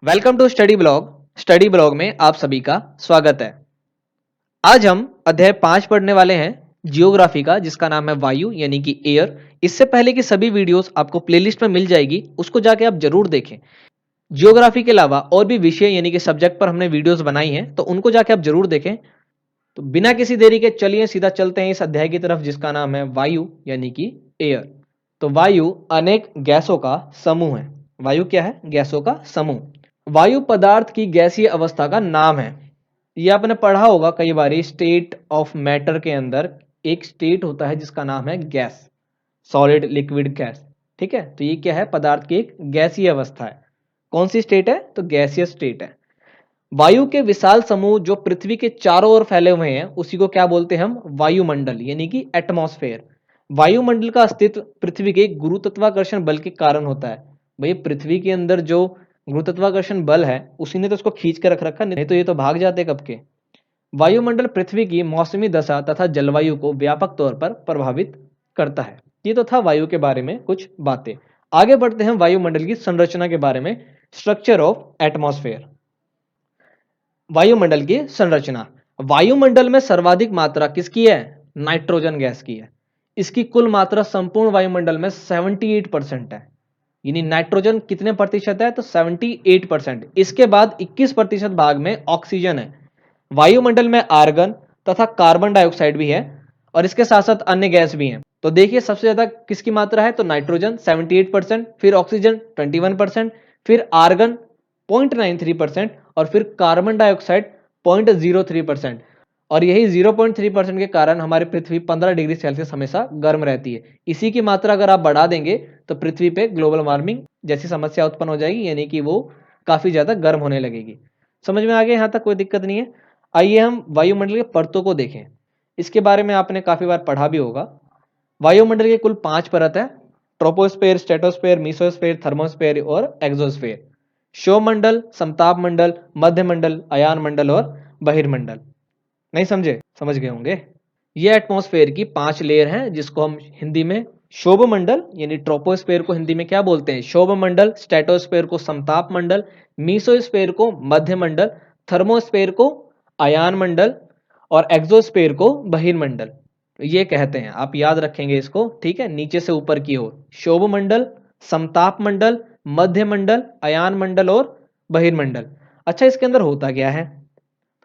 Welcome to study blog में आप सभी का स्वागत है। आज हम अध्याय 5 पढ़ने वाले हैं जियोग्राफी का, जिसका नाम है वायु यानी कि एयर। इससे पहले की सभी वीडियोस आपको प्लेलिस्ट में मिल जाएगी, उसको जाके आप जरूर देखें। जियोग्राफी के अलावा और भी विषय यानी कि सब्जेक्ट पर हमने वीडियोस बनाई हैं, तो उनको जाके आप जरूर देखें। तो बिना किसी देरी के चलिए सीधा चलते हैं इस अध्याय की तरफ, जिसका नाम है वायु यानी कि एयर। तो वायु अनेक गैसों का समूह है। वायु क्या है? गैसों का समूह। वायु पदार्थ की गैसीय अवस्था का नाम है। ये आपने पढ़ा होगा कई बार, स्टेट ऑफ मैटर के अंदर एक स्टेट होता है जिसका नाम है गैस, सॉलिड लिक्विड गैस। ठीक है, तो ये क्या है? पदार्थ की एक गैसीय अवस्था है। कौन सी स्टेट है? तो गैसीय स्टेट है। वायु के विशाल समूह जो पृथ्वी के चारों ओर फैले हुए हैं, उसी को क्या बोलते हैं हम? वायुमंडल यानी कि एटमॉस्फेयर। वायुमंडल का अस्तित्व पृथ्वी के गुरुत्वाकर्षण बल के कारण होता है। भाई, पृथ्वी के अंदर जो गुरुत्वाकर्षण बल है उसी ने तो उसको खींच के रख रखा, नहीं तो ये तो भाग जाते कब के। वायुमंडल पृथ्वी की मौसमी दशा तथा जलवायु को व्यापक तौर पर प्रभावित करता है। ये तो था वायु के बारे में कुछ बातें। आगे बढ़ते हैं वायुमंडल की संरचना के बारे में। Structure of atmosphere. वायुमंडल की संरचना। वायुमंडल में सर्वाधिक मात्रा किसकी है? नाइट्रोजन गैस की है। इसकी कुल मात्रा संपूर्ण वायुमंडल में 78% है। यानी नाइट्रोजन कितने प्रतिशत है? तो 78%। इसके बाद 21% भाग में ऑक्सीजन है। वायुमंडल में आर्गन तथा कार्बन डाइऑक्साइड भी है, और इसके साथ साथ अन्य गैस भी हैं। तो देखिए, सबसे ज्यादा किसकी मात्रा है? तो नाइट्रोजन 78%, फिर ऑक्सीजन 21%, फिर आर्गन 0.93%, और फिर कार्बन डाइऑक्साइड 0.03%। और यही 0.3% के कारण हमारी पृथ्वी 15 डिग्री सेल्सियस हमेशा गर्म रहती है। इसी की मात्रा अगर आप बढ़ा देंगे तो पृथ्वी पे ग्लोबल वार्मिंग जैसी समस्या उत्पन्न हो जाएगी, यानी कि वो काफी ज्यादा गर्म होने लगेगी। समझ में आ गया? यहाँ तक कोई दिक्कत नहीं है। आइए हम वायुमंडल के परतों को देखें। इसके बारे में आपने काफी बार पढ़ा भी होगा। वायुमंडल के कुल 5 परत है: ट्रोपोस्फेयर, स्ट्रेटोस्फेयर, मीसोस्फेयर, थर्मोस्फेयर और एक्सोस्फेयर। शोमंडल, समताप मंडल, मध्य मंडल, अयान मंडल और बहिर्मंडल। नहीं समझे? समझ गए होंगे। ये एटमॉस्फेयर की 5 लेयर हैं, जिसको हम हिंदी में शोभ मंडल यानी ट्रोपोस्फेयर को हिंदी में क्या बोलते हैं? शोभ मंडल। स्ट्रेटोस्फेयर को समताप मंडल, मीसोस्फेयर को मध्य मंडल, थर्मोस्फेयर को अयान मंडल और एक्सोस्फेयर को बहिर्मंडल ये कहते हैं। आप याद रखेंगे इसको, ठीक है? नीचे से ऊपर की ओर शोभ मंडल, समताप मंडल, मध्य मंडल, अयान मंडल और बहिर्मंडल। अच्छा, इसके अंदर होता क्या है?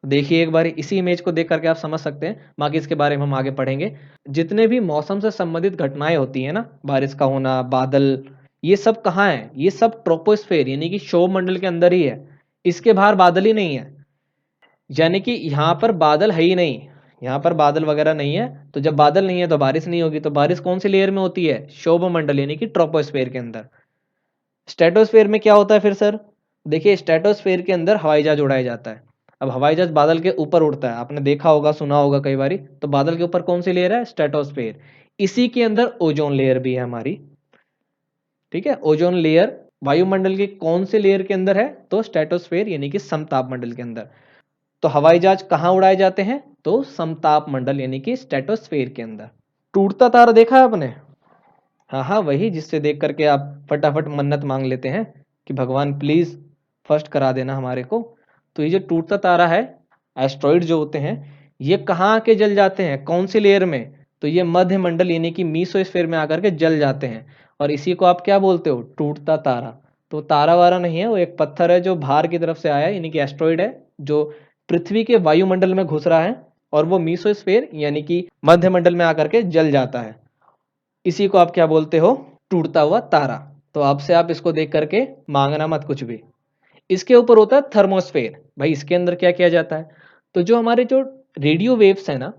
तो देखिए एक बार, इसी इमेज को देख करके आप समझ सकते हैं, बाकी इसके बारे में हम आगे पढ़ेंगे। जितने भी मौसम से संबंधित घटनाएं होती है ना, बारिश का होना, बादल, ये सब कहाँ है? ये सब ट्रोपोस्फेयर यानी कि शोभ मंडल के अंदर ही है। इसके बाहर बादल ही नहीं है, यानी कि यहाँ पर बादल है ही नहीं। यहाँ पर बादल वगैरह नहीं है। तो जब बादल नहीं है तो बारिश नहीं होगी। तो बारिश कौन सी लेयर में होती है? शोभ मंडल यानी कि ट्रोपोस्फेयर के अंदर। स्ट्रेटोस्फेयर में क्या होता है फिर सर? देखिए, स्ट्रेटोस्फेयर के अंदर हवाई जहाज उड़ाया जाता है। अब हवाई जहाज बादल के ऊपर उड़ता है, आपने देखा होगा, सुना होगा कई बारी। तो बादल के ऊपर कौन सी लेयर है? स्ट्रेटोस्फेयर। इसी के अंदर ओजोन लेयर भी है हमारी। ठीक है, ओजोन लेयर वायुमंडल के कौन से लेयर के अंदर है? तो स्ट्रेटोस्फेयर यानी कि समताप मंडल के अंदर। तो हवाई जहाज कहाँ उड़ाए जाते हैं? तो समताप मंडल यानी कि स्ट्रेटोस्फेयर के अंदर। टूटता तारा देखा है आपने? हाँ हाँ, वही जिससे देख करके आप फटाफट मन्नत मांग लेते हैं कि भगवान प्लीज फर्स्ट करा देना हमारे को। तो ये जो टूटता तारा है, एस्ट्रॉइड जो होते हैं, ये कहाँ आके जल जाते हैं? कौन सी लेयर में? तो ये मध्य मंडल यानी कि मीसोस्फेयर में आकर के जल जाते हैं। और इसी को आप क्या बोलते हो? टूटता तारा। तो तारा वारा नहीं है, वो एक पत्थर है जो बाहर की तरफ से आया है, यानी कि एस्ट्रॉइड है, जो पृथ्वी के वायुमंडल में घुस रहा है, और वो मीसोस्फेयर यानी कि मध्य मंडल में आकर के जल जाता है। इसी को आप क्या बोलते हो? टूटता हुआ तारा। तो आपसे आप इसको देख करके मांगना मत कुछ भी। इसके ऊपर होता है थर्मोस्फेयर। भाई, इसके अंदर क्या किया जाता है? तो जो हमारे जो रेडियो वेव्स है ना,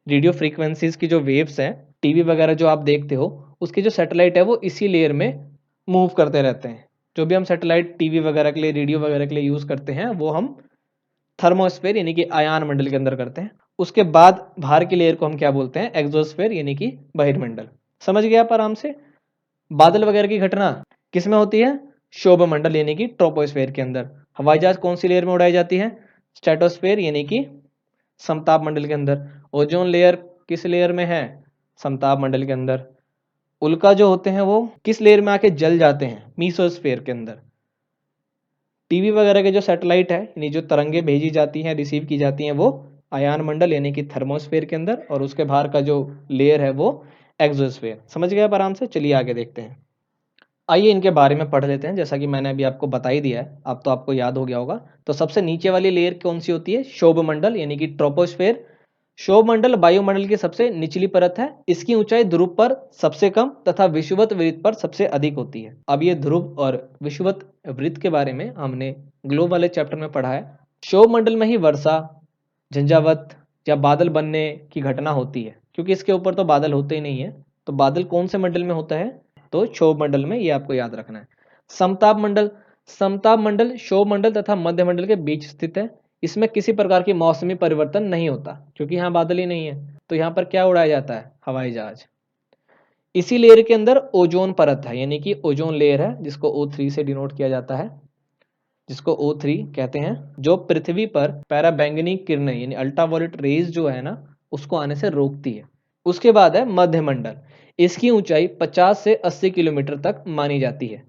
रेडियो फ्रीक्वेंसीज की जो वेव्स हैं, टीवी वगैरह जो आप देखते हो, उसकी जो सैटेलाइट है वो इसी लेयर में मूव करते रहते हैं। जो भी हम सैटेलाइट टीवी वगैरह के लिए, रेडियो वगैरह के लिए यूज करते हैं, वो हम थर्मोस्फेयर यानी कि आयन मंडल के अंदर करते हैं। उसके बाद बाहर की लेयर को हम क्या बोलते हैं? एक्सोस्फेयर यानी कि बहिर्मंडल। समझ गया आप आराम से? बादल वगैरह की घटना किस में होती है? शोभ मंडल यानी कि ट्रोपोस्फेयर के अंदर। हवाई जहाज कौन सी लेयर में उड़ाई जाती है? स्ट्रेटोस्फेयर यानी कि समताप मंडल के अंदर। ओजोन लेयर किस लेयर में है? समताप मंडल के अंदर। उल्का जो होते हैं वो किस लेयर में आके जल जाते हैं? मीसोस्फेयर के अंदर। टीवी वगैरह के जो सैटेलाइट है, यानी जो तरंगे भेजी जाती हैं, रिसीव की जाती हैं, वो आयन मंडल यानी कि थर्मोस्फेयर के अंदर, और उसके बाहर का जो लेयर है वो एक्सोस्फेयर। समझ गए आप आराम से? चलिए आगे देखते हैं। आइए इनके बारे में पढ़ लेते हैं। जैसा कि मैंने अभी आपको बता ही दिया है, अब तो आपको याद हो गया होगा। तो सबसे नीचे वाली लेयर कौन सी होती है? क्षोभ मंडल यानी कि ट्रोपोस्फेयर। क्षोभ मंडल वायुमंडल की सबसे निचली परत है। इसकी ऊंचाई ध्रुव पर सबसे कम तथा विषुवत वृत्त पर सबसे अधिक होती है। अब ये ध्रुव और विषुवत वृत्त के बारे में हमने ग्लोब वाले चैप्टर में पढ़ा है। क्षोभ मंडल में ही वर्षा, झंझावत या बादल बनने की घटना होती है, क्योंकि इसके ऊपर तो बादल होते ही नहीं है। तो बादल कौन से मंडल में होता है? तो क्षोभ मंडल में, ये आपको याद रखना है। समताप मंडल, समताप मंडल क्षोभ मंडल तथा मध्य मंडल के बीच स्थित है। इसमें किसी प्रकार की मौसमी परिवर्तन नहीं होता, क्योंकि यहाँ बादल ही नहीं है। तो यहाँ पर क्या उड़ाया जाता है? हवाई जहाज। इसी लेयर के अंदर ओजोन परत है, यानी कि ओजोन लेयर है, जिसको O3 से डिनोट किया जाता है, जिसको O3 कहते हैं, जो पृथ्वी पर पैराबैंगनी किरणें यानी अल्ट्रावायलेट रेज जो है ना, उसको आने से रोकती है। उसके बाद है मध्य मंडल। इसकी ऊंचाई 50 से 80 किलोमीटर तक मानी जाती है।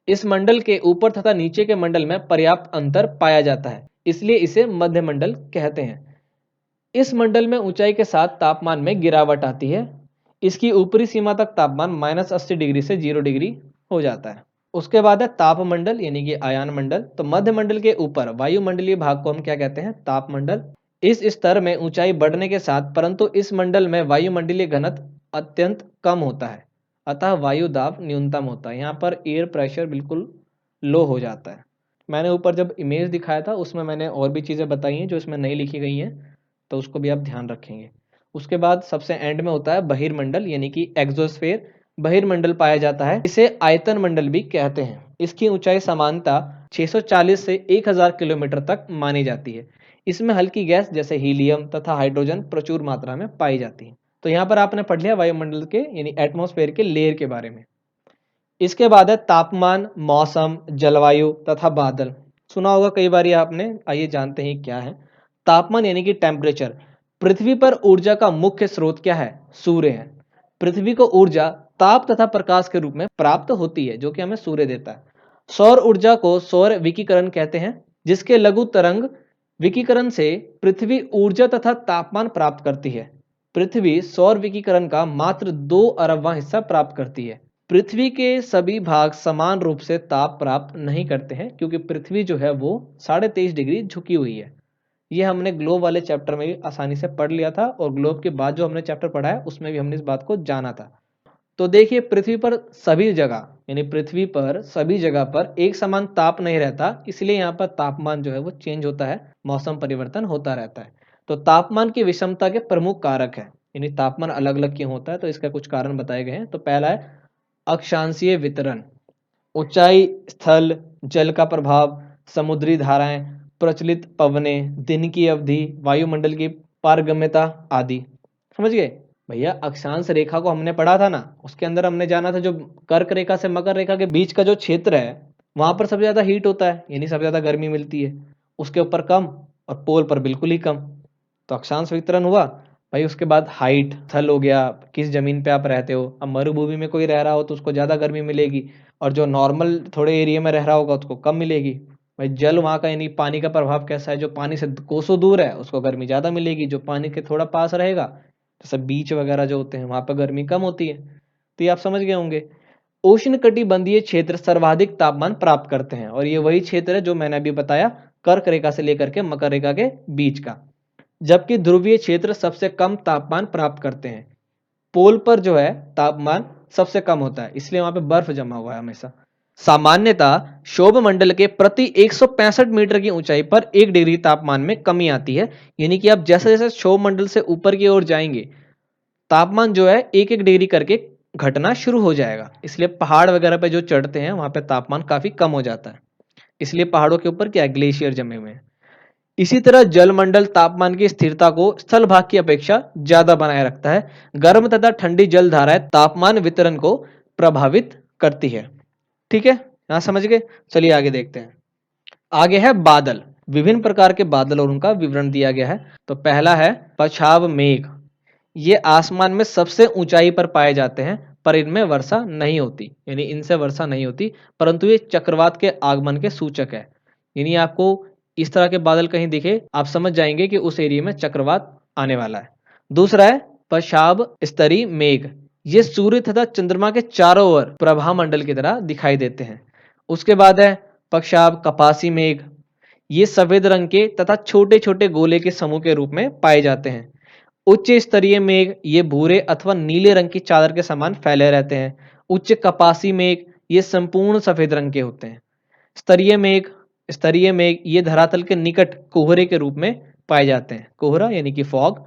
इस मंडल के ऊपर तथा नीचे के मंडल में पर्याप्त अंतर पाया जाता है, इसलिए इसे मध्य मंडल कहते हैं। इस मंडल में ऊंचाई के साथ तापमान में गिरावट आती है। इसकी ऊपरी सीमा तक तापमान -80 डिग्री से 0 डिग्री हो जाता है। उसके बाद है तापमंडल यानी कि आयन मंडल। तो मध्य मंडल के ऊपर वायुमंडलीय भाग को हम क्या कहते हैं? तापमंडल। इस स्तर में ऊंचाई बढ़ने के साथ, परंतु इस मंडल में वायुमंडलीय घनत्व अत्यंत कम होता है, अतः वायु दाब न्यूनतम होता है। यहाँ पर एयर प्रेशर बिल्कुल लो हो जाता है। मैंने ऊपर जब इमेज दिखाया था उसमें मैंने और भी चीज़ें बताई हैं जो इसमें नहीं लिखी गई हैं, तो उसको भी आप ध्यान रखेंगे। उसके बाद सबसे एंड में होता है बहिर्मंडल यानी कि एक्सोस्फेयर। बहिर्मंडल पाया जाता है, इसे आयतन मंडल भी कहते हैं। इसकी ऊंचाई सामान्यतः 640 से 1000 किलोमीटर तक मानी जाती है। इसमें हल्की गैस जैसे हीलियम तथा हाइड्रोजन प्रचुर मात्रा में पाई जाती है। तो यहाँ पर आपने पढ़ लिया वायुमंडल के यानी एटमॉस्फेयर के लेयर के बारे में। इसके बाद है तापमान, मौसम, जलवायु तथा बादल। सुना होगा कई बार ये आपने। आइए जानते हैं क्या है। तापमान यानी कि टेम्परेचर। पृथ्वी पर ऊर्जा का मुख्य स्रोत क्या है? सूर्य है। पृथ्वी को ऊर्जा ताप तथा प्रकाश के रूप में प्राप्त होती है, जो कि हमें सूर्य देता है। सौर ऊर्जा को सौर विकिरण कहते हैं, जिसके लघु तरंग विकिरण से पृथ्वी ऊर्जा तथा तापमान प्राप्त करती है। पृथ्वी सौर विकिरण का मात्र 2 अरबवां हिस्सा प्राप्त करती है। पृथ्वी के सभी भाग समान रूप से ताप प्राप्त नहीं करते हैं, क्योंकि पृथ्वी जो है वो 23.5 डिग्री झुकी हुई है। ये हमने ग्लोब वाले चैप्टर में भी आसानी से पढ़ लिया था, और ग्लोब के बाद जो हमने चैप्टर पढ़ा है उसमें भी हमने इस बात को जाना था। तो देखिए, पृथ्वी पर सभी जगह यानी पृथ्वी पर सभी जगह पर एक समान ताप नहीं रहता, इसलिए यहाँ पर तापमान जो है वो चेंज होता है, मौसम परिवर्तन होता रहता है। तो तापमान की विषमता के प्रमुख कारक है, यानी तापमान अलग अलग क्यों होता है, तो इसका कुछ कारण बताए गए हैं। तो पहला है अक्षांशीय वितरण, ऊंचाई, स्थल, जल का प्रभाव, समुद्री धाराएं, प्रचलित पवनें, दिन की अवधि, वायुमंडल की पारगम्यता आदि। समझ गए भैया? अक्षांश रेखा को हमने पढ़ा था ना, उसके अंदर हमने जाना था जो कर्क रेखा से मकर रेखा के बीच का जो क्षेत्र है, वहां पर सबसे ज्यादा हीट होता है, यानी सबसे ज्यादा गर्मी मिलती है। उसके ऊपर कम और पोल पर बिल्कुल ही कम। तो अक्षांश वितरण हुआ भाई। उसके बाद हाइट, स्थल हो गया, किस जमीन पे आप रहते हो। अब मरुभूमि में कोई रह रहा हो तो उसको ज्यादा गर्मी मिलेगी, और जो नॉर्मल थोड़े एरिया में रह रहा होगा उसको कम मिलेगी। भाई जल वहाँ का यानी पानी का प्रभाव कैसा है, जो पानी से कोसों दूर है उसको गर्मी ज्यादा मिलेगी, जो पानी के थोड़ा पास रहेगा, जैसे बीच वगैरह जो होते हैं, वहां पर गर्मी कम होती है। तो ये आप समझ गए होंगे। उष्णकटिबंधीय क्षेत्र सर्वाधिक तापमान प्राप्त करते हैं, और ये वही क्षेत्र है जो मैंने अभी बताया, कर्क रेखा से लेकर के मकर रेखा के बीच का। जबकि ध्रुवीय क्षेत्र सबसे कम तापमान प्राप्त करते हैं। पोल पर जो है तापमान सबसे कम होता है, इसलिए वहां पे बर्फ जमा हुआ है हमेशा। सामान्यतः क्षोभ मंडल के प्रति 165 मीटर की ऊंचाई पर 1 डिग्री तापमान में कमी आती है। यानी कि आप जैसे जैसे क्षोभ मंडल से ऊपर की ओर जाएंगे, तापमान जो है 1-1 डिग्री करके घटना शुरू हो जाएगा। इसलिए पहाड़ वगैरह पे जो चढ़ते हैं वहां पे तापमान काफी कम हो जाता है, इसलिए पहाड़ों के ऊपर क्या ग्लेशियर जमे हुए हैं। इसी तरह जलमंडल तापमान की स्थिरता को स्थल भाग की अपेक्षा ज्यादा बनाए रखता है। गर्म तथा ठंडी जल धाराएं तापमान वितरण को प्रभावित करती है। ठीक है, यहां समझ गए? चलिए आगे देखते हैं। आगे है बादल। विभिन्न प्रकार के बादल और उनका विवरण दिया गया है। तो पहला है पछाव मेघ। ये आसमान में सबसे ऊंचाई पर पाए जाते हैं, पर इनमें वर्षा नहीं होती, यानी इनसे वर्षा नहीं होती, परंतु ये चक्रवात के आगमन के सूचक है। यानी आपको इस तरह के बादल कहीं दिखे, आप समझ जाएंगे कि उस एरिया में चक्रवात आने वाला है। दूसरा है पश्चाभ स्तरीय मेघ। ये सूर्य तथा चंद्रमा के चारों ओर प्रभा मंडल की तरह दिखाई देते हैं। उसके बाद है पश्चाभ कपासी मेघ। ये सफेद रंग के तथा छोटे छोटे गोले के समूह के रूप में पाए जाते हैं। उच्च स्तरीय मेघ ये भूरे अथवा नीले रंग की चादर के समान फैले रहते हैं। उच्च कपासी मेघ ये संपूर्ण सफेद रंग के होते हैं। स्तरीय मेघ स्तरीय मेघ ये धरातल के निकट कोहरे के रूप में पाए जाते हैं, कोहरा यानी कि फॉग।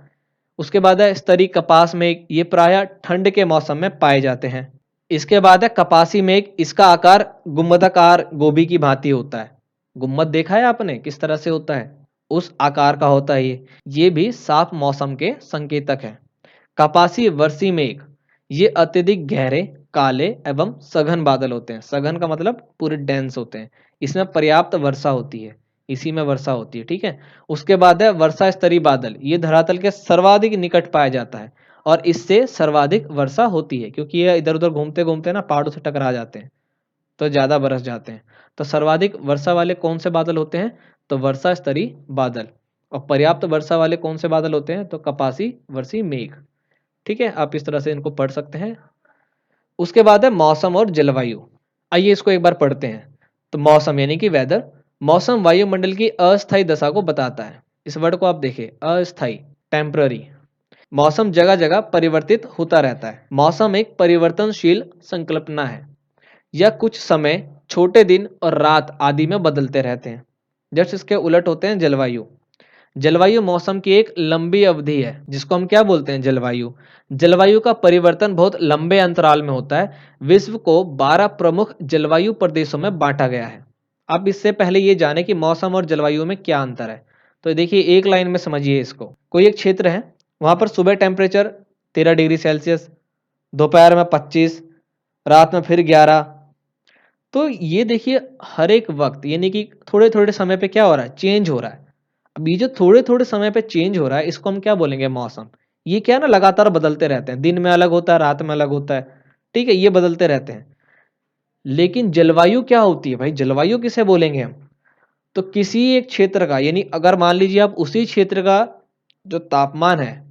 उसके बाद है स्तरीय कपास मेघ। ये प्रायः ठंड के मौसम में पाए जाते हैं। इसके बाद है कपासी मेघ। इसका आकार गुम्बदाकार गोभी की भांति होता है। गुम्बद देखा है आपने किस तरह से होता है, उस आकार का होता है ये भी साफ मौसम के संकेतक है। कपासी वर्षी मेघ ये अत्यधिक गहरे काले एवं सघन बादल होते हैं। सघन का मतलब पूरे डेंस होते हैं। इसमें पर्याप्त वर्षा होती है, इसी में वर्षा होती है, ठीक है। उसके बाद है वर्षा स्तरीय बादल। ये धरातल के सर्वाधिक निकट पाया जाता है और इससे सर्वाधिक वर्षा होती है, क्योंकि ये इधर उधर घूमते घूमते ना पहाड़ों से टकरा जाते हैं तो ज्यादा बरस जाते हैं। तो सर्वाधिक वर्षा वाले कौन से बादल होते हैं, तो वर्षा स्तरीय बादल। और पर्याप्त वर्षा वाले कौन से बादल होते हैं, तो कपासी वर्षी मेघ। ठीक है, आप इस तरह से इनको पढ़ सकते हैं। उसके बाद है मौसम और जलवायु। आइए इसको एक बार पढ़ते हैं। तो मौसम यानी कि वेदर। मौसम वायुमंडल की अस्थायी दशा को बताता है। इस वर्ड को आप देखें, अस्थायी, टेम्पररी। मौसम जगह जगह परिवर्तित होता रहता है। मौसम एक परिवर्तनशील संकल्पना है। यह कुछ समय, छोटे दिन और रात आदि में बदलते रहते हैं। जस्ट इसके उलट होते हैं जलवायु। जलवायु मौसम की एक लंबी अवधि है, जिसको हम क्या बोलते हैं, जलवायु। जलवायु का परिवर्तन बहुत लंबे अंतराल में होता है। विश्व को 12 प्रमुख जलवायु प्रदेशों में बांटा गया है। अब इससे पहले ये जाने कि मौसम और जलवायु में क्या अंतर है, तो देखिए एक लाइन में समझिए इसको। कोई एक क्षेत्र है, वहां पर सुबह टेम्परेचर 13 डिग्री सेल्सियस, दोपहर में 25, रात में फिर 11। तो ये देखिए हर एक वक्त यानी कि थोड़े थोड़े समय पे क्या हो रहा है, चेंज हो रहा है। अब ये जो थोड़े थोड़े समय पे चेंज हो रहा है, इसको हम क्या बोलेंगे, मौसम। ये क्या ना लगातार बदलते रहते हैं, दिन में अलग होता है, रात में अलग होता है, ठीक है, ये बदलते रहते हैं। लेकिन जलवायु क्या होती है भाई, जलवायु किसे बोलेंगे हम, तो किसी एक क्षेत्र का, यानी अगर मान लीजिए आप उसी क्षेत्र का जो तापमान है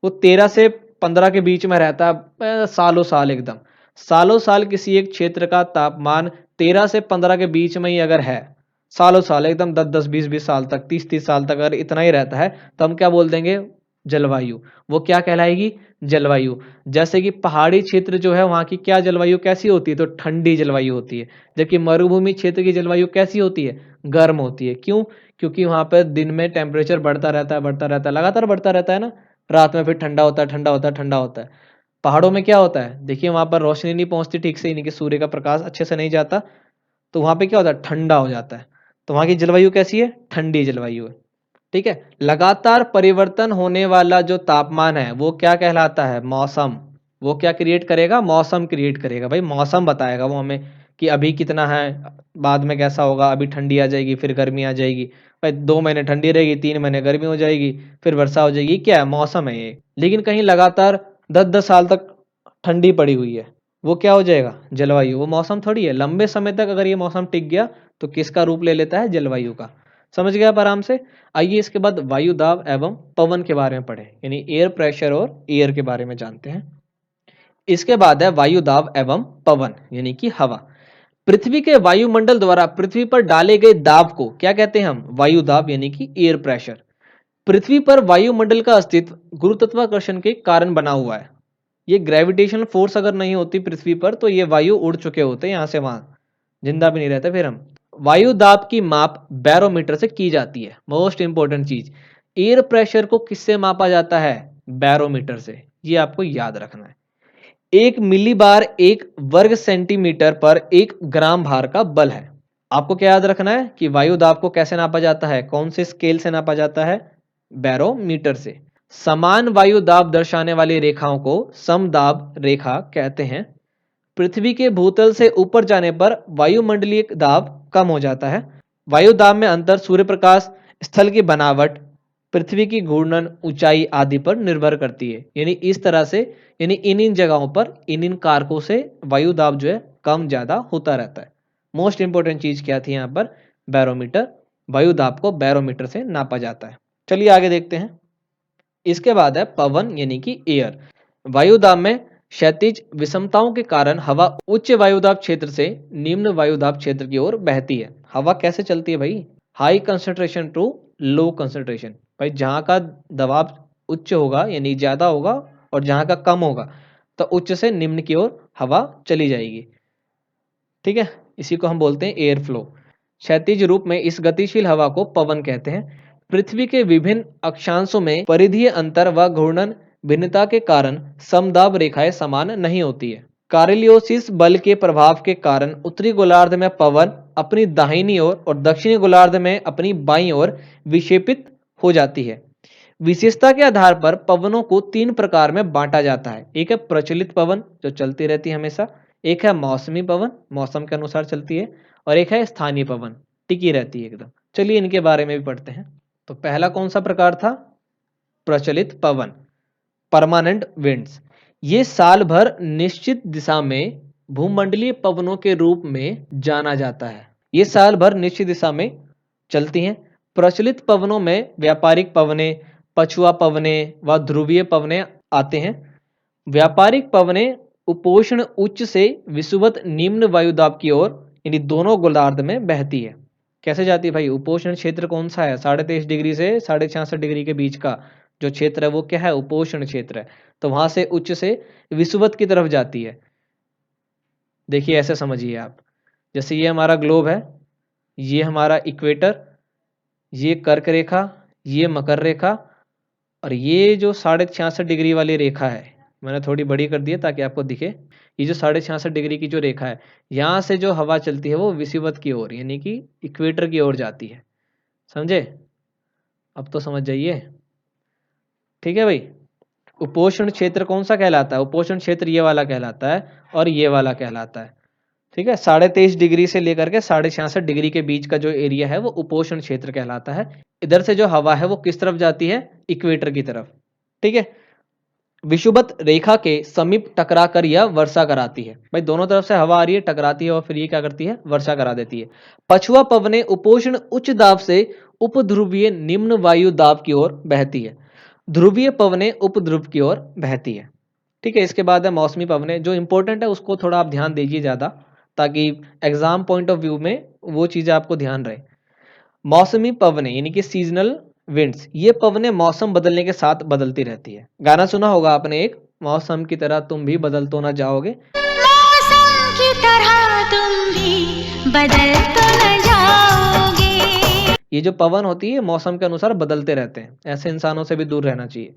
वो 13 से 15 के बीच में रहता है, सालों साल एकदम, सालों साल किसी एक क्षेत्र का तापमान 13 से 15 के बीच में ही अगर है, सालों साल एकदम 10 10 20 20 साल तक, 30 30 साल तक अगर इतना ही रहता है, तो हम क्या बोल देंगे, जलवायु। वो क्या कहलाएगी, जलवायु। जैसे कि पहाड़ी क्षेत्र जो है वहाँ की क्या जलवायु कैसी होती है, तो ठंडी जलवायु होती है। जबकि मरुभूमि क्षेत्र की जलवायु कैसी होती है, गर्म होती है। क्यों, क्योंकि वहाँ पर दिन में टेम्परेचर बढ़ता रहता है, बढ़ता रहता है, लगातार बढ़ता रहता है ना, रात में फिर ठंडा होता है, ठंडा होता है, ठंडा होता है। पहाड़ों में क्या होता है, देखिए वहाँ पर रोशनी नहीं पहुँचती ठीक से, यानी कि सूर्य का प्रकाश अच्छे से नहीं जाता, तो वहाँ पे क्या होता है, ठंडा हो जाता है। तो वहाँ की जलवायु कैसी है, ठंडी जलवायु है। ठीक है, लगातार परिवर्तन होने वाला जो तापमान है वो क्या कहलाता है, मौसम। वो क्या क्रिएट करेगा, मौसम क्रिएट करेगा भाई, मौसम बताएगा वो हमें कि अभी कितना है, बाद में कैसा होगा, अभी ठंडी आ जाएगी, फिर गर्मी आ जाएगी, भाई 2 महीने ठंडी रहेगी, 3 महीने गर्मी हो जाएगी, फिर वर्षा हो जाएगी। क्या है, मौसम है ये। लेकिन कहीं लगातार 10 10 साल तक ठंडी पड़ी हुई है, वो क्या हो जाएगा, जलवायु। वो मौसम थोड़ी है। लंबे समय तक अगर ये मौसम टिक गया तो किसका रूप ले लेता है, जलवायु का। समझ गया आप आराम से। आइए इसके बाद वायु दाब एवं पवन के बारे में पढ़ें, यानी एयर प्रेशर और एयर के बारे में जानते हैं। इसके बाद है वायु दाब एवं पवन यानी कि हवा। पृथ्वी के वायुमंडल द्वारा पृथ्वी पर डाले गए दाब को क्या कहते हैं हम, वायु दाब यानी कि एयर प्रेशर। पृथ्वी पर वायुमंडल का अस्तित्व गुरुत्वाकर्षण के कारण बना हुआ है। ये ग्रेविटेशनल फोर्स अगर नहीं होती पृथ्वी पर तो ये वायु उड़ चुके होते यहाँ से वहां, जिंदा भी नहीं रहते फिर हम। वायु दाब की माप बैरोमीटर से की जाती है। मोस्ट इंपॉर्टेंट चीज, एयर प्रेशर को किससे मापा जाता है, बैरोमीटर से। ये आपको याद रखना है। 1 मिलीबार 1 वर्ग सेंटीमीटर पर 1 ग्राम भार का बल है। आपको क्या याद रखना है कि वायु दाब को कैसे नापा जाता है, कौन से स्केल से नापा जाता है, बैरोमीटर से। समान वायु दाब दर्शाने वाली रेखाओं को समदाब रेखा कहते हैं। पृथ्वी के भूतल से ऊपर जाने पर वायुमंडलीय दाब कम हो जाता है। वायु दाब में अंतर सूर्य प्रकाश, स्थल की बनावट, पृथ्वी की घूर्णन, ऊंचाई आदि पर निर्भर करती है। यानी इस तरह से, यानी इन इन जगहों पर इन इन कारकों से वायु दाब जो है कम ज्यादा होता रहता है। मोस्ट इंपॉर्टेंट चीज क्या थी यहाँ पर, बैरोमीटर वायु दाब को बैरोमीटर से नापा जाता है। चलिए आगे देखते हैं। इसके बाद है पवन यानी कि एयर। वायु दाब में क्षैतिज विषमताओं के कारण हवा उच्च वायुदाब क्षेत्र से निम्न वायुदाब क्षेत्र की ओर बहती है। हवा कैसे चलती है भाई? High concentration to low concentration. भाई जहां का दबाव उच्च होगा यानी ज्यादा होगा और जहां का कम होगा तो उच्च से निम्न की ओर हवा चली जाएगी। ठीक है, इसी को हम बोलते हैं एयर फ्लो। क्षैतिज रूप में इस गतिशील हवा को पवन कहते हैं। पृथ्वी के विभिन्न अक्षांशों में परिधीय अंतर व घूर्णन भिन्नता के कारण समदाब रेखाएं समान नहीं होती है। कार्लियोसिस बल के प्रभाव के कारण उत्तरी गोलार्ध में पवन अपनी दाहिनी ओर और दक्षिणी गोलार्ध में अपनी बाईं ओर विक्षेपित हो जाती है। विशेषता के आधार पर पवनों को तीन प्रकार में बांटा जाता है। एक है प्रचलित पवन जो चलती रहती है हमेशा, एक है मौसमी पवन मौसम के अनुसार चलती है, और एक है स्थानीय पवन टिकी रहती है एकदम। चलिए इनके बारे में भी पढ़ते हैं। तो पहला कौन सा प्रकार था? प्रचलित पवन, परमानेंट विंड्स। ये साल भर निश्चित दिशा में भूमंडलीय पवनों के रूप में जाना जाता है। ये साल भर निश्चित दिशा में चलती हैं। प्रचलित पवनों में व्यापारिक पवने, पछुआ पवने व ध्रुवीय पवने आते हैं। व्यापारिक पवने उपोष्ण उच्च से विषुवत निम्न वायुदाब की ओर यानी दोनों गोलार्ध में बहती है। कैसे जाती है भाई? उपोष्ण क्षेत्र कौन सा है? 23.5 डिग्री से 66.5 डिग्री के बीच का जो क्षेत्र है वो क्या है? उपोष्ण क्षेत्र है। तो वहां से उच्च से विषुवत की तरफ जाती है। देखिए ऐसे समझिए आप, जैसे ये हमारा ग्लोब है, ये हमारा इक्वेटर, ये कर्क रेखा, ये मकर रेखा, और ये जो 66.5 डिग्री वाली रेखा है, मैंने थोड़ी बड़ी कर दी है ताकि आपको दिखे। ये जो 66.5 डिग्री की जो रेखा है, यहाँ से जो हवा चलती है वो विषुवत की ओर यानी कि इक्वेटर की ओर जाती है। समझे? अब तो समझ जाइए। ठीक है भाई। उपोष्ण क्षेत्र कौन सा कहलाता है? उपोष्ण क्षेत्र ये वाला कहलाता है और ये वाला कहलाता है। ठीक है, 23.5 डिग्री से लेकर के 66.5 डिग्री के बीच का जो एरिया है वो उपोष्ण क्षेत्र कहलाता है। इधर से जो हवा है वो किस तरफ जाती है? इक्वेटर की तरफ। ठीक है, विषुवत रेखा के समीप टकरा कर यह वर्षा कराती है। भाई दोनों तरफ से हवा आ रही है, टकराती है और फिर ये क्या करती है? वर्षा करा देती है। पछुआ पवने उपोष्ण उच्च दाब से उपध्रुवीय निम्न वायु दाब की ओर बहती है। ध्रुवीय पवने उपध्रुव की ओर बहती है। ठीक है, इसके बाद है मौसमी पवने। जो इंपॉर्टेंट है उसको थोड़ा आप ध्यान दीजिए ज्यादा, ताकि एग्जाम पॉइंट ऑफ व्यू में वो चीजें आपको ध्यान रहे। मौसमी पवने यानी कि सीजनल विंड्स, ये पवने मौसम बदलने के साथ बदलती रहती है। गाना सुना होगा आपने एक, मौसम की तरह तुम भी बदल तो ना जाओगे। मौसम की तरह तुम भी बदल तो न जाओगे। ये जो पवन होती है मौसम के अनुसार बदलते रहते हैं, ऐसे इंसानों से भी दूर रहना चाहिए।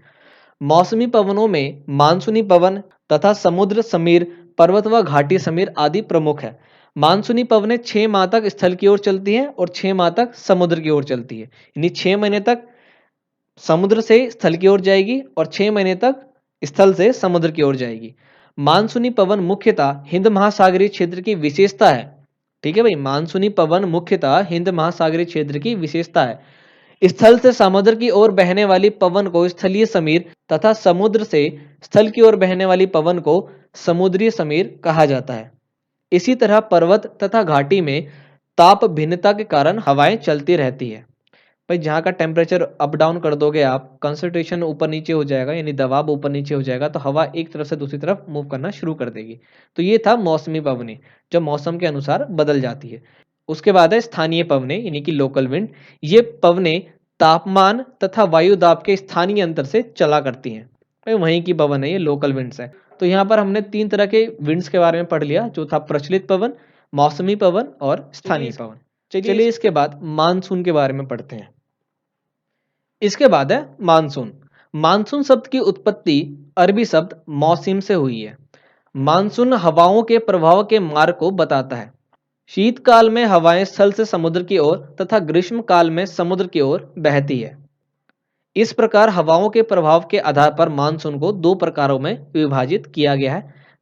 मौसमी पवनों में मानसूनी पवन तथा समुद्र समीर, पर्वत व घाटी समीर आदि प्रमुख है। मानसूनी पवनें 6 माह तक स्थल की ओर चलती हैं और 6 माह तक समुद्र की ओर चलती है। यानी 6 महीने तक समुद्र से स्थल की ओर जाएगी और 6 महीने तक स्थल से समुद्र की ओर जाएगी। मानसूनी पवन मुख्यतः हिंद महासागरीय क्षेत्र की विशेषता है। ठीक है भाई, मानसूनी पवन मुख्यतः हिंद महासागरीय क्षेत्र की विशेषता है। स्थल से समुद्र की ओर बहने वाली पवन को स्थलीय समीर तथा समुद्र से स्थल की ओर बहने वाली पवन को समुद्रीय समीर कहा जाता है। इसी तरह पर्वत तथा घाटी में ताप भिन्नता के कारण हवाएं चलती रहती है। भाई जहाँ का टेम्परेचर अप डाउन कर दोगे आप, कंसंट्रेशन ऊपर नीचे हो जाएगा यानी दबाव ऊपर नीचे हो जाएगा, तो हवा एक तरफ से दूसरी तरफ मूव करना शुरू कर देगी। तो ये था मौसमी पवनें जो मौसम के अनुसार बदल जाती है। उसके बाद है स्थानीय पवनें यानी कि लोकल विंड। ये पवनें तापमान तथा वायु दाब के स्थानीय अंतर से चला करती हैं। भाई वहीं की पवन है, ये लोकल विंड्स है। तो यहाँ पर हमने 3 तरह के विंड्स के बारे में पढ़ लिया, जो था प्रचलित पवन, मौसमी पवन और स्थानीय पवन। चलिए इसके बाद मानसून के बारे में पढ़ते हैं। इसके बाद है मानसून। मानसून शब्द की उत्पत्ति अरबी शब्द मौसिम से हुई है। मानसून हवाओं के प्रभाव के मार्ग को बताता है। शीतकाल में हवाएं स्थल से समुद्र की ओर तथा ग्रीष्म काल में समुद्र की ओर बहती है। इस प्रकार हवाओं के प्रभाव के आधार पर मानसून को 2 प्रकारों में विभाजित किया गया है।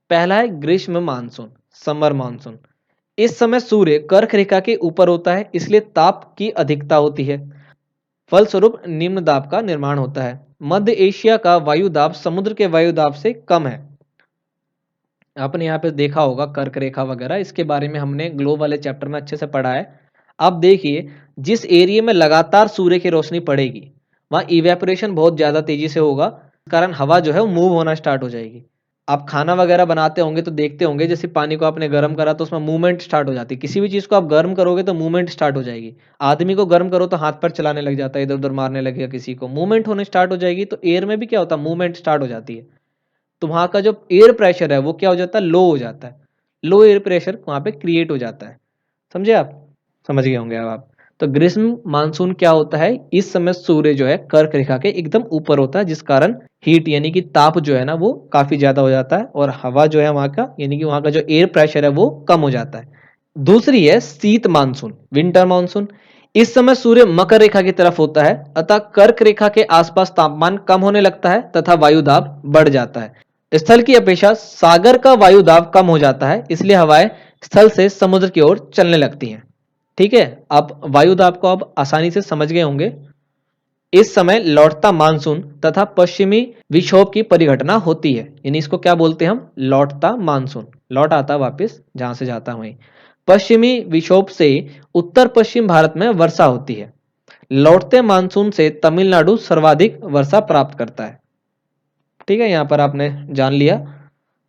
पहला है ग्रीष्म मानसून, समर मानसून। इस समय सूर्य कर्क रेखा के ऊपर होता है, इसलिए ताप की अधिकता होती है, फलस्वरूप निम्न दाब का निर्माण होता है। मध्य एशिया का वायु दाब समुद्र के वायु दाब से कम है। आपने यहाँ पे देखा होगा कर्क रेखा वगैरह, इसके बारे में हमने ग्लोब वाले चैप्टर में अच्छे से पढ़ा है। आप देखिए जिस एरिया में लगातार सूर्य की रोशनी पड़ेगी वहां इवेपोरेशन बहुत ज्यादा तेजी से होगा, इस कारण हवा जो है वो मूव होना स्टार्ट हो जाएगी। आप खाना वगैरह बनाते होंगे तो देखते होंगे, जैसे पानी को आपने गर्म करा तो उसमें मूवमेंट स्टार्ट हो जाती है। किसी भी चीज को आप गर्म करोगे तो मूवमेंट स्टार्ट हो जाएगी। आदमी को गर्म करो तो हाथ पर चलाने लग जाता है, इधर उधर मारने लगेगा, किसी को मूवमेंट होने स्टार्ट हो जाएगी। तो एयर में भी क्या होता है, मूवमेंट स्टार्ट हो जाती है। तो वहां का जो एयर प्रेशर है वो क्या हो जाता है, लो हो जाता है। लो एयर प्रेशर वहां पे क्रिएट हो जाता है। समझे आप? समझ गए होंगे अब आप। तो ग्रीष्म मानसून क्या होता है, इस समय सूर्य जो है कर्क रेखा के एकदम ऊपर होता है, जिस कारण हीट यानी कि ताप जो है ना वो काफी ज्यादा हो जाता है, और हवा जो है वहां का यानी कि वहां का जो एयर प्रेशर है वो कम हो जाता है। दूसरी है शीत मानसून, विंटर मानसून। इस समय सूर्य मकर रेखा की तरफ होता है, अतः कर्क रेखा के आसपास तापमान कम होने लगता है तथा वायु दाब बढ़ जाता है। स्थल की अपेक्षा सागर का वायु दाब कम हो जाता है, इसलिए हवाएं स्थल से समुद्र की ओर चलने लगती हैं। ठीक है, आप वायु दाब को अब आसानी से समझ गए होंगे। इस समय लौटता मानसून तथा पश्चिमी विक्षोभ की परिघटना होती है, यानी इसको क्या बोलते हैं हम, लौटता मानसून। लौट आता वापस जहां से जाता वहीं। पश्चिमी विक्षोभ से उत्तर पश्चिम भारत में वर्षा होती है। लौटते मानसून से तमिलनाडु सर्वाधिक वर्षा प्राप्त करता है। ठीक है, यहां पर आपने जान लिया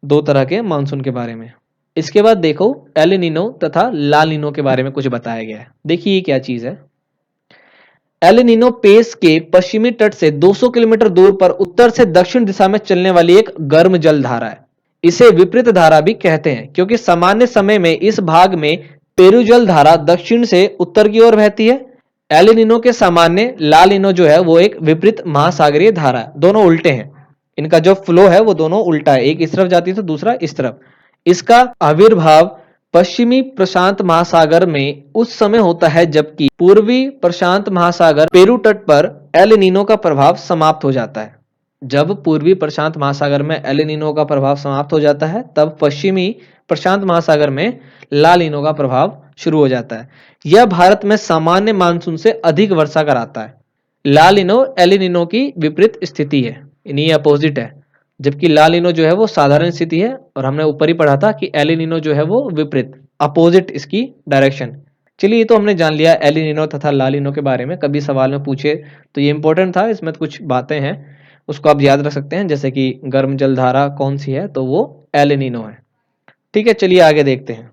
दो तरह के मानसून के बारे में। इसके बाद देखो एल नीनो तथा ला नीनो के बारे में कुछ बताया गया है। देखिए ये क्या चीज है। एल नीनो पेस के पश्चिमी तट से 200 किलोमीटर दूर पर उत्तर से दक्षिण दिशा में चलने वाली एक गर्म जल धारा है। इसे विपरीत धारा भी कहते हैं, क्योंकि सामान्य समय में इस भाग में पेरू जल धारा दक्षिण से उत्तर की ओर बहती है। एल नीनो के सामान्य ला नीनो जो है वो एक विपरीत महासागरीय धारा है, दोनों उल्टे हैं। इनका जो फ्लो है वो दोनों उल्टा है, एक इस तरफ जाती है तो दूसरा इस तरफ। इसका आविर्भाव पश्चिमी प्रशांत महासागर में उस समय होता है जबकि पूर्वी प्रशांत महासागर पेरू तट पर एल नीनो का प्रभाव समाप्त हो जाता है। जब पूर्वी प्रशांत महासागर में एल नीनो का प्रभाव समाप्त हो जाता है तब पश्चिमी प्रशांत महासागर में ला नीनो का प्रभाव शुरू हो जाता है। यह भारत में सामान्य मानसून से अधिक वर्षा कराता है। ला नीनो एल नीनो की विपरीत स्थिति है, यानी अपोजिट है। जबकि ला नीनो जो है वो साधारण स्थिति है, और हमने ऊपर ही पढ़ा था कि एल नीनो जो है वो विपरीत, अपोजिट इसकी डायरेक्शन। चलिए ये तो हमने जान लिया एल नीनो तथा ला नीनो के बारे में। कभी सवाल में पूछे तो ये इंपॉर्टेंट था, इसमें कुछ बातें हैं उसको आप याद रख सकते हैं, जैसे कि गर्म जलधारा कौन सी है तो वो एल नीनो है। ठीक है, चलिए आगे देखते हैं।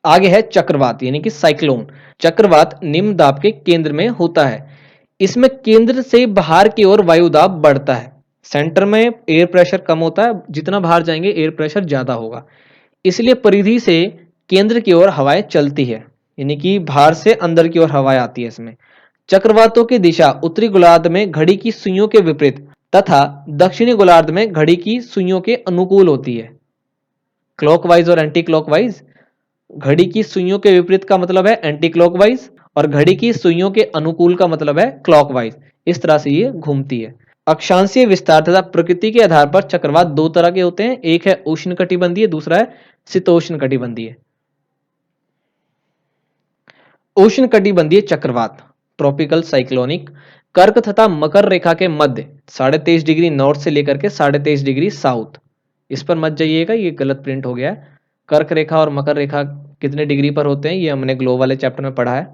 आगे है चक्रवात यानी कि साइक्लोन। चक्रवात निम्न दाब के केंद्र में होता है। इसमें केंद्र से बाहर की ओर वायु दाब बढ़ता है। सेंटर में एयर प्रेशर कम होता है, जितना बाहर जाएंगे एयर प्रेशर ज्यादा होगा, इसलिए परिधि से केंद्र की ओर हवाएं चलती है, यानी कि बाहर से अंदर की ओर हवाएं आती है इसमें। चक्रवातों की दिशा उत्तरी गोलार्ध में घड़ी की सुइयों के विपरीत तथा दक्षिणी गोलार्ध में घड़ी की सुइयों के अनुकूल होती है। क्लॉकवाइज और एंटी क्लॉकवाइज। घड़ी की सुइयों के विपरीत का मतलब है एंटी क्लॉकवाइज, और घड़ी की सुइयों के अनुकूल का मतलब है क्लॉकवाइज। इस तरह से ये घूमती है। अक्षांशीय विस्तार तथा प्रकृति के आधार पर चक्रवात दो तरह के होते हैं, एक है उष्णकटिबंधीय, दूसरा है शीतोष्णकटिबंधीय। उष्णकटिबंधीय चक्रवात ट्रॉपिकल साइक्लोनिक कर्क तथा मकर रेखा के मध्य 23.5 डिग्री नॉर्थ से लेकर के 23.5 डिग्री साउथ। इस पर मत जाइएगा, ये गलत प्रिंट हो गया है। कर्क रेखा और मकर रेखा कितने डिग्री पर होते हैं ये हमने ग्लो वाले चैप्टर में पढ़ा है।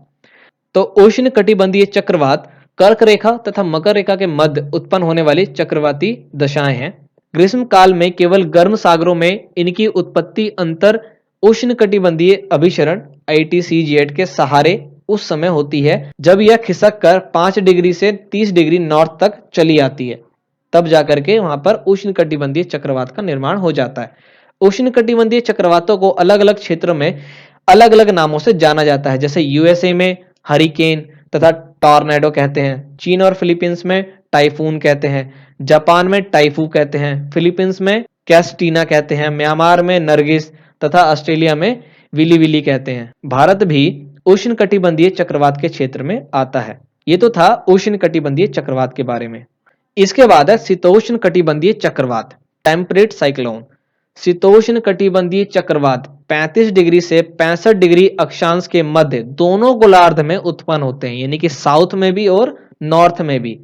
तो उष्ण कटिबंधीय चक्रवात कर्क रेखा तथा मकर रेखा के मध्य उत्पन्न होने वाली चक्रवाती दशाएं हैं। ग्रीष्म काल में केवल गर्म सागरों में इनकी उत्पत्ति अंतर उष्ण कटिबंधीय अभिसरण ITCZ के सहारे उस समय होती है जब यह खिसक कर 5 डिग्री से 30 डिग्री नॉर्थ तक चली आती है, तब जाकर के वहां पर उष्ण कटिबंधीय चक्रवात का निर्माण हो जाता है। उष्ण कटिबंधीय चक्रवातों को अलग अलग क्षेत्रों में अलग अलग नामों से जाना जाता है, जैसे USA में हरिकेन तथा टॉर्नेडो कहते हैं, चीन और फिलीपींस में टाइफून कहते हैं, जापान में टाइफू कहते हैं, फिलीपींस में कैस्टीना कहते हैं, म्यांमार में नरगिस तथा ऑस्ट्रेलिया में विली विली कहते हैं। भारत भी उष्ण कटिबंधीय चक्रवात के क्षेत्र में आता है। ये तो था उष्ण कटिबंधीय चक्रवात के बारे में। इसके बाद है शीतोष्ण कटिबंधीय चक्रवात, टेम्परेट साइक्लोन। शीतोष्ण कटिबंधीय चक्रवात 35 डिग्री से 65 डिग्री अक्षांश के मध्य दोनों गोलार्ध में उत्पन्न होते हैं, यानी कि साउथ में भी और नॉर्थ में भी।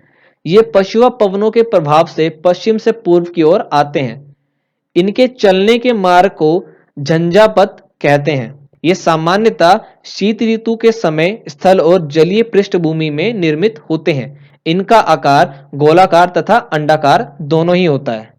ये पछुआ पवनों के प्रभाव से पश्चिम से पूर्व की ओर आते हैं। इनके चलने के मार्ग को झंझापथ कहते हैं। ये सामान्यतः शीत ऋतु के समय स्थल और जलीय पृष्ठभूमि में निर्मित होते हैं। इनका आकार गोलाकार तथा अंडाकार दोनों ही होता है।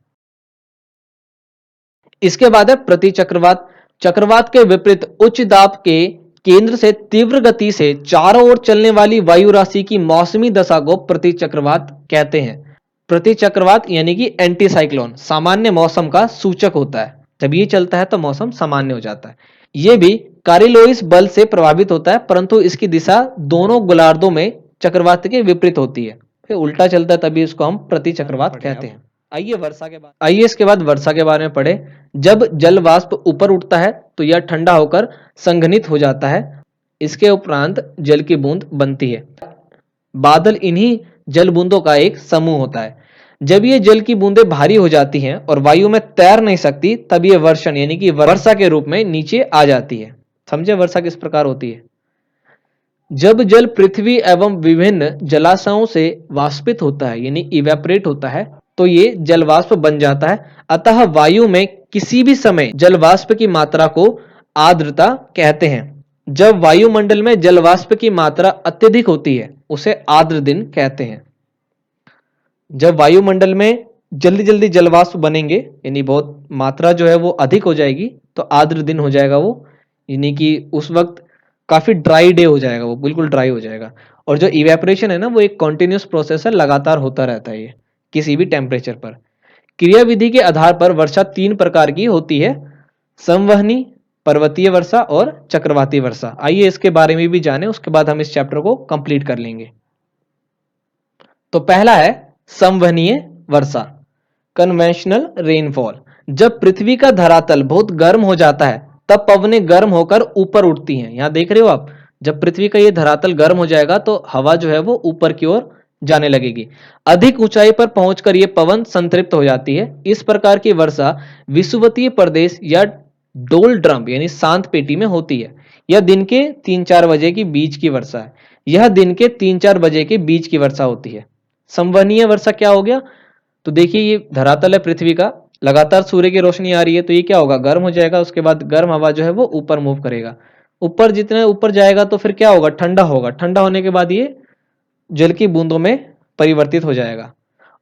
इसके बाद है प्रतिचक्रवात। चक्रवात के विपरीत उच्च दाब के केंद्र से तीव्र गति से चारों ओर चलने वाली वायु राशि की मौसमी दशा को प्रतिचक्रवात कहते हैं। प्रतिचक्रवात यानी कि एंटी साइक्लोन सामान्य मौसम का सूचक होता है। जब ये चलता है तो मौसम सामान्य हो जाता है। ये भी कारिलोइस बल से प्रभावित होता है, परंतु इसकी दिशा दोनों गोलार्धों में चक्रवात के विपरीत होती है। फिर उल्टा चलता है तभी इसको हम प्रतिचक्रवात कहते हैं। आइए इसके बाद वर्षा के बारे में पढ़े। जब जल वाष्प ऊपर उठता है तो यह ठंडा होकर संघनित हो जाता है। इसके उपरांत जल की बूंद बनती है। बादल इन्हीं जल बूंदों का एक समूह होता है। जब ये जल की बूंदें भारी हो जाती हैं और वायु में तैर नहीं सकती, तब ये वर्षण यानी कि वर्षा के रूप में नीचे आ जाती है। समझे वर्षा किस प्रकार होती है? जब जल पृथ्वी एवं विभिन्न जलाशयों से वाष्पित होता है यानी इवेपोरेट होता है, तो ये जलवाष्प बन जाता है। अतः वायु में किसी भी समय जलवाष्प की मात्रा को आर्द्रता कहते हैं। जब वायुमंडल में जलवाष्प की मात्रा अत्यधिक होती है उसे आर्द्र दिन कहते हैं। जब वायुमंडल में जल्दी जल्दी जलवाष्प बनेंगे यानी बहुत मात्रा जो है वो अधिक हो जाएगी तो आर्द्र दिन हो जाएगा वो, यानी कि उस वक्त काफी ड्राई डे हो जाएगा, वो बिल्कुल ड्राई हो जाएगा। और जो इवेपोरेशन है ना वो एक कॉन्टिन्यूस प्रोसेस है, लगातार होता रहता है ये किसी भी टेम्परेचर पर। क्रियाविधि के आधार पर वर्षा 3 प्रकार की होती है, संवहनी, पर्वतीय वर्षा और चक्रवाती वर्षा। आइए इसके बारे में भी जानें, उसके बाद हम इस चैप्टर को कंप्लीट कर लेंगे। तो पहला है संवहनीय वर्षा, कन्वेंशनल रेनफॉल। जब पृथ्वी का धरातल बहुत गर्म हो जाता है तब पवनें गर्म होकर ऊपर उठती हैं। यहां देख रहे हो आप, जब पृथ्वी का ये धरातल गर्म हो जाएगा तो हवा जो है वो ऊपर की ओर जाने लगेगी। अधिक ऊंचाई पर पहुंचकर ये पवन संतृप्त हो जाती है। इस प्रकार की वर्षा विषुवतीय प्रदेश या डोल ड्रम यानी शांत पेटी में होती है। यह दिन के 3-4 बजे के बीच की वर्षा है। यह दिन के 3-4 बजे के बीच की वर्षा होती है। संवहनीय वर्षा क्या हो गया? तो देखिए ये धरातल है पृथ्वी का, लगातार सूर्य की रोशनी आ रही है तो ये क्या होगा, गर्म हो जाएगा। उसके बाद गर्म हवा जो है वो ऊपर मूव करेगा। ऊपर जितने ऊपर जाएगा तो फिर क्या होगा, ठंडा होगा। ठंडा होने के बाद ये जल की बूंदों में परिवर्तित हो जाएगा।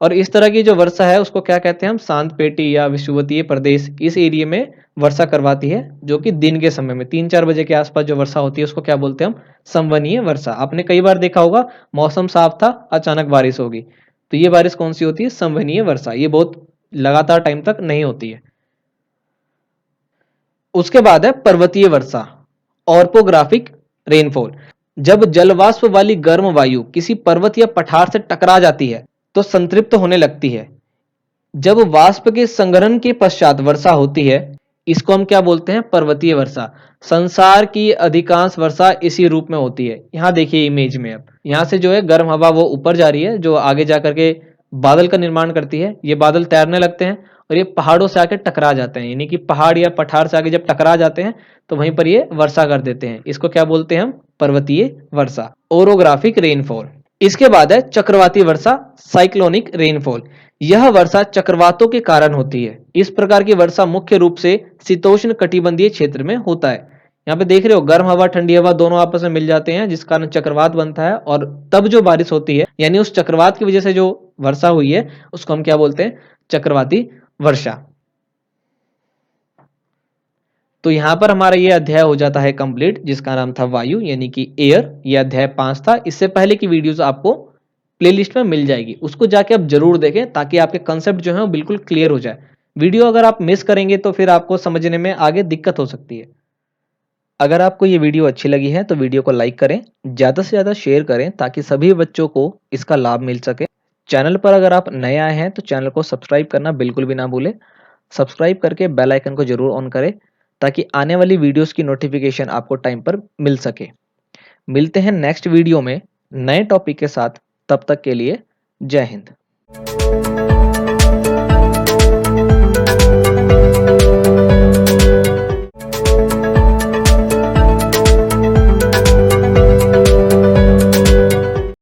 और इस तरह की जो वर्षा है उसको क्या कहते हैं हम, शांत पेटी या विषुवतीय प्रदेश इस एरिया में वर्षा करवाती है, जो कि दिन के समय में 3-4 बजे के आसपास जो वर्षा होती है उसको क्या बोलते हैं हम, संवहनीय वर्षा। आपने कई बार देखा होगा मौसम साफ था अचानक बारिश होगी, तो ये बारिश कौन सी होती है, संवहनीय वर्षा। ये बहुत लगातार टाइम तक नहीं होती है। उसके बाद है पर्वतीय वर्षा, ऑर्पोग्राफिक रेनफॉल। जब जलवाष्प वाली गर्म वायु किसी पर्वत या पठार से टकरा जाती है तो संतृप्त होने लगती है। जब वाष्प के संघनन के पश्चात वर्षा होती है इसको हम क्या बोलते हैं, पर्वतीय वर्षा। संसार की अधिकांश वर्षा इसी रूप में होती है। यहाँ देखिए इमेज में, अब यहाँ से जो है गर्म हवा वो ऊपर जा रही है जो आगे जाकर के बादल का निर्माण करती है। ये बादल तैरने लगते हैं और ये पहाड़ों से आके टकरा जाते हैं, यानी कि पहाड़ या पठार से आगे जब टकरा जाते हैं तो वहीं पर ये वर्षा कर देते हैं। इसको क्या बोलते हैं हम, पर्वतीय वर्षा, ओरोग्राफिक रेनफॉल। इसके बाद है चक्रवाती वर्षा, साइक्लोनिक रेनफॉल। यह वर्षा चक्रवातों के कारण होती है। इस प्रकार की वर्षा मुख्य रूप से शीतोष्ण कटिबंधीय क्षेत्र में होता है। यहाँ पे देख रहे हो गर्म हवा ठंडी हवा दोनों आपस में मिल जाते हैं जिस कारण चक्रवात बनता है, और तब जो बारिश होती है यानी उस चक्रवात की वजह से जो वर्षा हुई है उसको हम क्या बोलते हैं, चक्रवाती वर्षा। तो यहां पर हमारा ये अध्याय हो जाता है कंप्लीट, जिसका नाम था वायु यानी कि एयर। ये अध्याय 5 था। इससे पहले की वीडियोस आपको प्लेलिस्ट में मिल जाएगी, उसको जाके आप जरूर देखें ताकि आपके कंसेप्ट जो है वो बिल्कुल क्लियर हो जाए। वीडियो अगर आप मिस करेंगे तो फिर आपको समझने में आगे दिक्कत हो सकती है। अगर आपको ये वीडियो अच्छी लगी है तो वीडियो को लाइक करें, ज़्यादा से ज़्यादा शेयर करें ताकि सभी बच्चों को इसका लाभ मिल सके। चैनल पर अगर आप नए आए हैं तो चैनल को सब्सक्राइब करना बिल्कुल भी ना भूलें। सब्सक्राइब करके बेल आइकन को जरूर ऑन करें ताकि आने वाली वीडियोस की नोटिफिकेशन आपको टाइम पर मिल सके। मिलते हैं नेक्स्ट वीडियो में नए टॉपिक के साथ, तब तक के लिए जय हिंद।